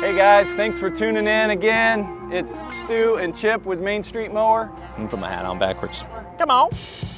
Hey guys, thanks for tuning in again. It's Stu and Chip with Main Street Mower. Let me put my hat on backwards. Come on.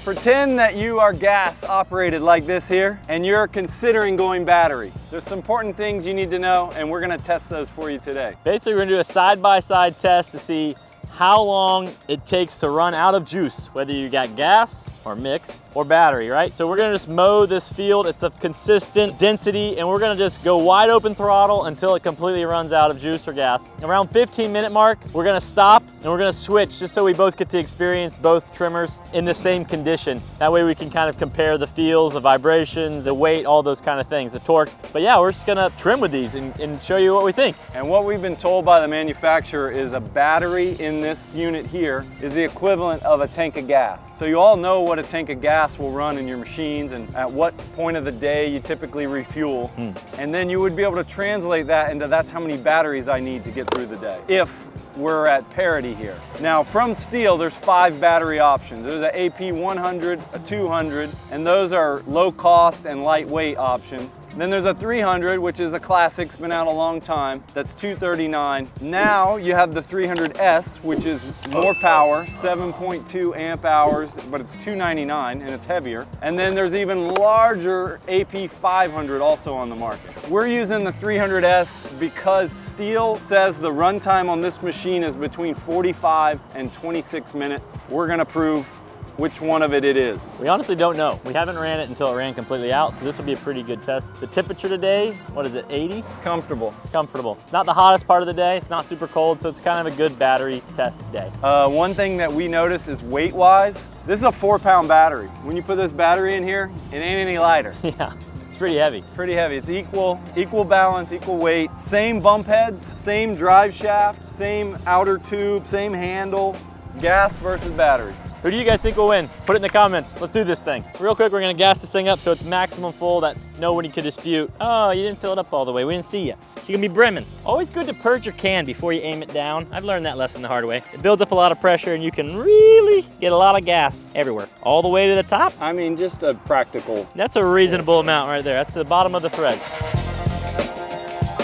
Pretend that you are gas operated like this here and you're considering going battery. There's some important things you need to know and we're gonna test those for you today. Basically, we're gonna do a side-by-side test to see how long it takes to run out of juice, whether you got gas or mix or battery, right? So we're gonna just mow this field. It's of consistent density and we're gonna just go wide open throttle until it completely runs out of juice or gas. Around 15-minute mark, we're gonna stop and we're gonna switch just so we both get to experience both trimmers in the same condition. That way we can kind of compare the feels, the vibration, the weight, all those kind of things, the torque. But yeah, we're just gonna trim with these and show you what we think. And what we've been told by the manufacturer is a battery in this unit here is the equivalent of a tank of gas. So you all know what a tank of gas will run in your machines and at what point of the day you typically refuel. And then you would be able to translate that into that's how many batteries I need to get through the day, if we're at parity here. Now from STIHL, there's 5 battery options. There's an AP 100, a 200, and those are low cost and lightweight options. Then there's a 300, which is a classic, it's been out a long time. That's $239. Now you have the 300S, which is more power, 7.2 amp hours, but it's $299 and it's heavier. And then there's even larger AP 500 also on the market. We're using the 300S because STIHL says the runtime on this machine is between 45 and 26 minutes. We're gonna prove which one of it is. We honestly don't know. We haven't ran it until it ran completely out, so this will be a pretty good test. The temperature today, what is it, 80? It's comfortable. It's comfortable. Not the hottest part of the day, it's not super cold, so it's kind of a good battery test day. One thing that we notice is weight-wise, this is a 4-pound battery. When you put this battery in here, it ain't any lighter. Yeah, it's pretty heavy. Pretty heavy. It's equal balance, equal weight. Same bump heads, same drive shaft, same outer tube, same handle. Gas versus battery. Who do you guys think will win? Put it in the comments. Let's do this thing. Real quick, we're gonna gas this thing up so it's maximum full that nobody could dispute. Oh, you didn't fill it up all the way. We didn't see you. You're gonna be brimming. Always good to purge your can before you aim it down. I've learned that lesson the hard way. It builds up a lot of pressure and you can really get a lot of gas everywhere. All the way to the top. I mean, just a practical. That's a reasonable amount right there. That's the bottom of the threads.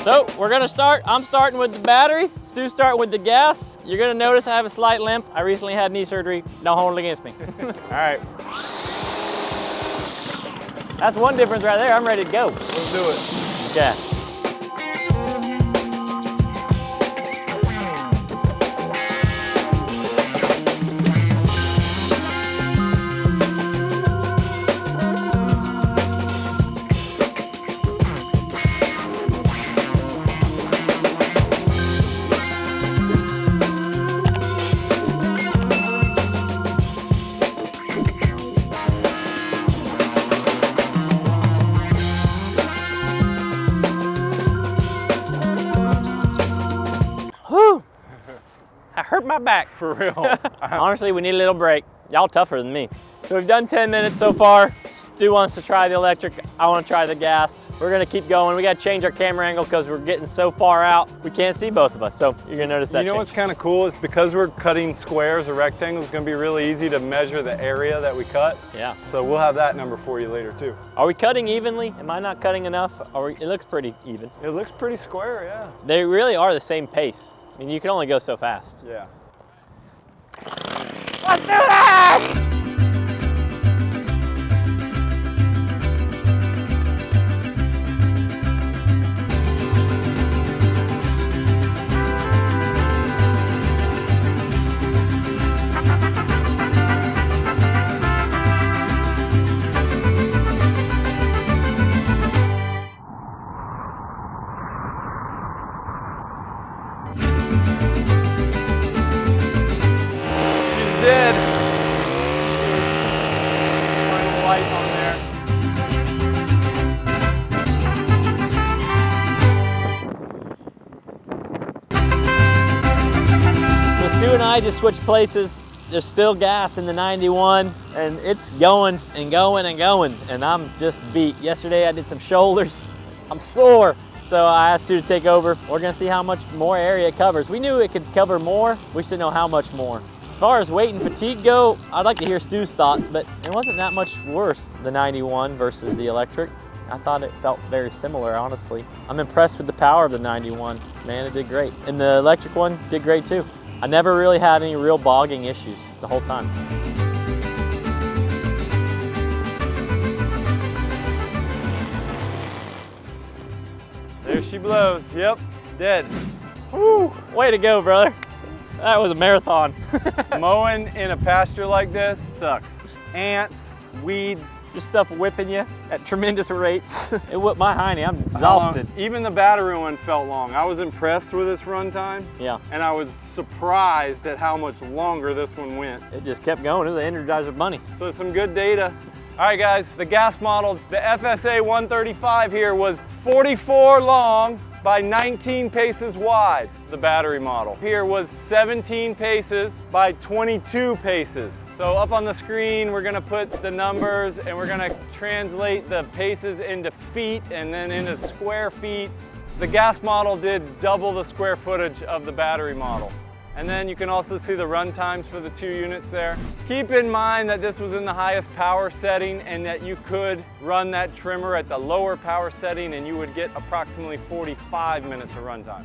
So we're gonna start. I'm starting with the battery. Stu's starting with the gas. You're gonna notice I have a slight limp. I recently had knee surgery. Don't hold it against me. All right. That's one difference right there. I'm ready to go. Let's do it. Okay. I hurt my back. For real. Honestly, we need a little break. Y'all tougher than me. So we've done 10 minutes so far. Stu wants to try the electric. I want to try the gas. We're gonna keep going. We gotta change our camera angle because we're getting so far out, we can't see both of us. So you're gonna notice that You know change. what's kind of cool is because we're cutting squares or rectangles, it's gonna be really easy to measure the area that we cut. Yeah. So we'll have that number for you later too. Are we cutting evenly? Am I not cutting enough? It looks pretty even. It looks pretty square, yeah. They really are the same pace. I mean, you can only go so fast. Yeah. Let's do this! Did. Final light on there. So Stu and I just switched places. There's still gas in the 91 and it's going and going and going and I'm just beat. Yesterday I did some shoulders. I'm sore. So I asked Stu to take over. We're gonna see how much more area it covers. We knew it could cover more. We just didn't know how much more. As far as weight and fatigue go, I'd like to hear Stu's thoughts, but it wasn't that much worse, the 91 versus the electric. I thought it felt very similar, honestly. I'm impressed with the power of the 91. Man, it did great. And the electric one did great too. I never really had any real bogging issues the whole time. There she blows. Yep, dead. Woo, way to go, brother. That was a marathon. Mowing in a pasture like this sucks. Ants, weeds. Just stuff whipping you at tremendous rates. It whipped my hiney, I'm exhausted. Even the battery one felt long. I was impressed with its run time. Yeah. And I was surprised at how much longer this one went. It just kept going, it was an Energizer bunny. So some good data. All right guys, the gas model, the FSA 135 here was 44 long by 19 paces wide. The battery model here was 17 paces by 22 paces. So up on the screen, we're gonna put the numbers and we're gonna translate the paces into feet and then into square feet. The gas model did double the square footage of the battery model. And then you can also see the run times for the 2 units there. Keep in mind that this was in the highest power setting and that you could run that trimmer at the lower power setting and you would get approximately 45 minutes of run time.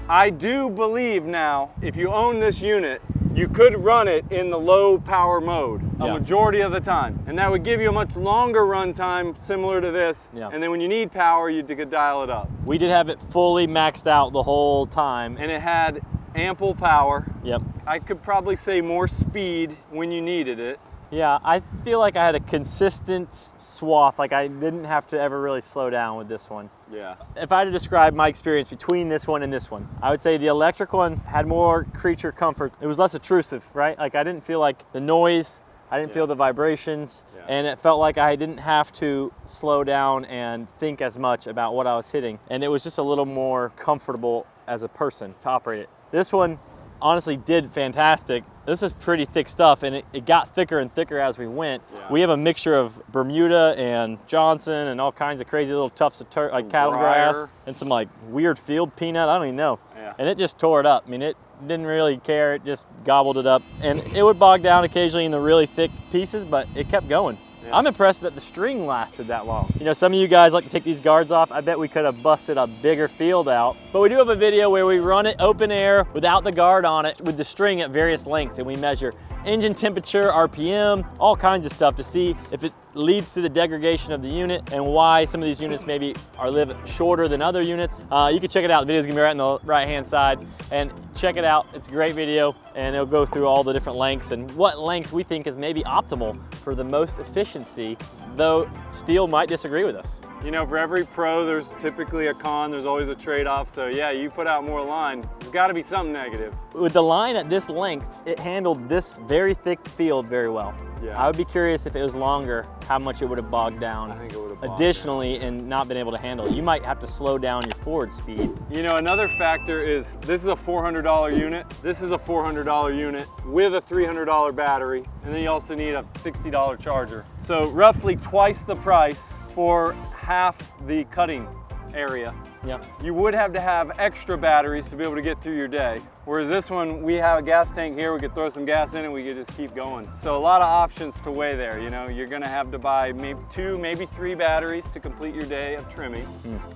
I do believe now, if you own this unit, you could run it in the low power mode a majority of the time. And that would give you a much longer run time similar to this. Yeah. And then when you need power, you could dial it up. We did have it fully maxed out the whole time. And it had ample power. Yep. I could probably say more speed when you needed it. Yeah, I feel like I had a consistent swath, like I didn't have to ever really slow down with this one. Yeah. If I had to describe my experience between this one and this one, I would say the electric one had more creature comfort. It was less intrusive, right? Like I didn't feel like the noise, I didn't feel the vibrations, and it felt like I didn't have to slow down and think as much about what I was hitting. And it was just a little more comfortable as a person to operate it. This one honestly did fantastic. This is pretty thick stuff and it got thicker and thicker as we went. Yeah. We have a mixture of Bermuda and Johnson and all kinds of crazy little tufts of like cattle grass and some like weird field peanut, I don't even know. Yeah. And it just tore it up. I mean, it didn't really care, it just gobbled it up. And it would bog down occasionally in the really thick pieces, but it kept going. Yeah. I'm impressed that the string lasted that long. You know, some of you guys like to take these guards off. I bet we could have busted a bigger field out. But we do have a video where we run it open air without the guard on it with the string at various lengths, and we measure engine temperature, RPM, all kinds of stuff to see if it leads to the degradation of the unit and why some of these units maybe are live shorter than other units. You can check it out. The video's gonna be right on the right-hand side, and check it out. It's a great video, and it'll go through all the different lengths and what length we think is maybe optimal for the most efficiency, though STIHL might disagree with us. You know, for every pro, there's typically a con, there's always a trade-off. So yeah, you put out more line, there's gotta be something negative. With the line at this length, it handled this very thick field very well. Yeah. I would be curious if it was longer, how much it would have bogged down. I think it would have bogged additionally down. And not been able to handle it. You might have to slow down your forward speed. You know, another factor is this is a $400 unit. This is a $400 unit with a $300 battery. And then you also need a $60 charger. So roughly twice the price for half the cutting area. Yep. You would have to have extra batteries to be able to get through your day. Whereas this one, we have a gas tank here, we could throw some gas in and we could just keep going. So a lot of options to weigh there, you know. You're gonna have to buy maybe 2, maybe 3 batteries to complete your day of trimming.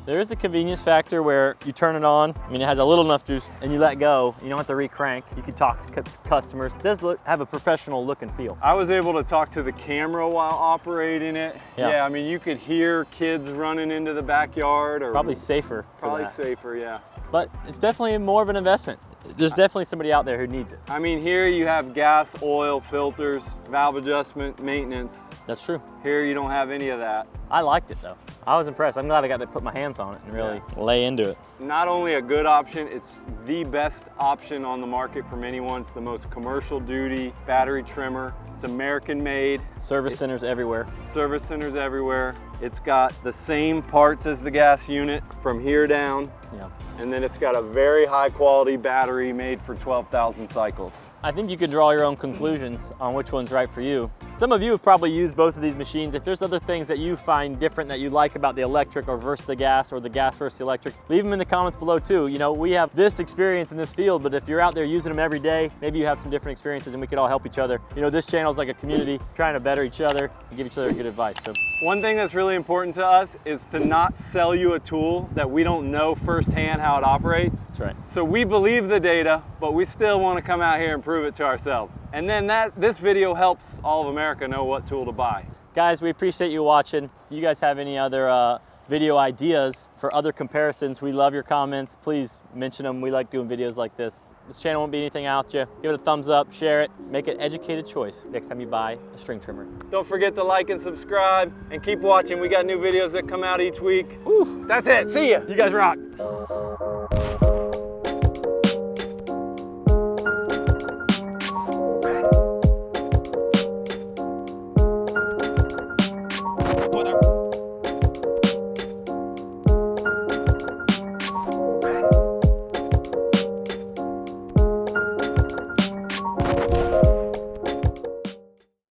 There is a convenience factor where you turn it on, I mean it has a little enough juice, and you let go, you don't have to re-crank. You can talk to customers. It does have a professional look and feel. I was able to talk to the camera while operating it. Yeah, I mean you could hear kids running into the backyard. Or probably safer. Probably safer, yeah. But it's definitely more of an investment. There's definitely somebody out there who needs it. I mean, here you have gas, oil, filters, valve adjustment, maintenance. That's true. Here you don't have any of that. I liked it though. I was impressed. I'm glad I got to put my hands on it and really lay into it. Not only a good option, it's the best option on the market from anyone. It's the most commercial duty battery trimmer. It's American made. Service centers everywhere. Service centers everywhere. It's got the same parts as the gas unit from here down. Yeah. And then it's got a very high quality battery made for 12,000 cycles. I think you could draw your own conclusions on which one's right for you. Some of you have probably used both of these machines. If there's other things that you find different that you like about the electric or versus the gas, or the gas versus the electric, leave them in the comments below too. You know, we have this experience in this field, but if you're out there using them every day, maybe you have some different experiences and we could all help each other. You know, this channel is like a community trying to better each other and give each other good advice. So one thing that's really important to us is to not sell you a tool that we don't know firsthand how it operates. that's right. So we believe the data, but we still want to come out here and prove it to ourselves. And then this video helps all of America know what tool to buy. Guys, we appreciate you watching. If you guys have any other video ideas for other comparisons, we love your comments. Please mention them. We like doing videos like this. This channel won't be anything out you. Give it a thumbs up, share it, make an educated choice next time you buy a string trimmer. Don't forget to like and subscribe and keep watching. We got new videos that come out each week. Woo. That's it. See ya. You guys rock.